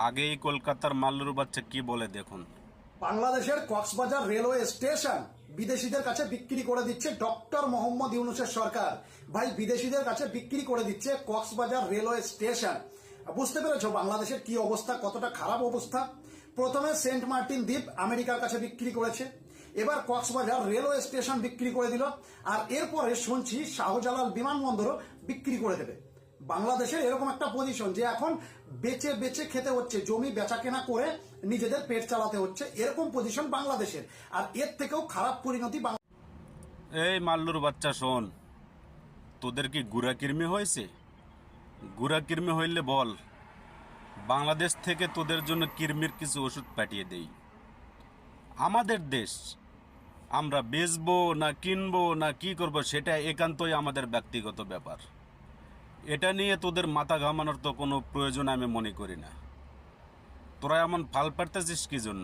আগেই কলকাতার মাল্লুর বাচ্চা কি বলে দেখুন। বাংলাদেশের কক্সবাজার রেলওয়ে স্টেশন বিদেশিদের কাছে বিক্রি করে দিচ্ছে ডক্টর মোহাম্মদ ইউনূসের সরকার। ভাই, বিদেশিদের কাছে বিক্রি করে দিচ্ছে কক্সবাজার রেলওয়ে স্টেশন। বুঝতে পেরেছো বাংলাদেশের কি অবস্থা, কতটা খারাপ অবস্থা। প্রথমে সেন্ট মার্টিন দ্বীপ আমেরিকার কাছে বিক্রি করেছে, এবার কক্সবাজার রেলওয়ে স্টেশন বিক্রি করে দিল, আর এরপরে শুনছি শাহজালাল বিমানবন্দরও বিক্রি করে দেবে। বাংলাদেশের এরকম একটা পজিশন যে এখন বেচে বেচে খেতে হচ্ছে, জমি বেচা কেনা করে নিজেদের পেট চালাতে হচ্ছে, এরকম পজিশন বাংলাদেশের। আর এর থেকেও খারাপ পরিণতি। এই মাল্লুর বাচ্চা শোন, তোদের কি গুড়া কৃমি হয়েছে? গুড়া কৃমি হইলে বল, বাংলাদেশ থেকে তোদের জন্য কৃমির কিছু ওষুধ পাঠিয়ে দেই। আমাদের দেশ, আমরা বেচবো না কিনবো না কি করব সেটা একান্তই আমাদের ব্যক্তিগত ব্যাপার। এটা নিয়ে তোদের মাথা ঘামানোর তো কোনো প্রয়োজন আমি মনে করি না। তোরা এমন ফাল পাড়তেছিস কি জন্য?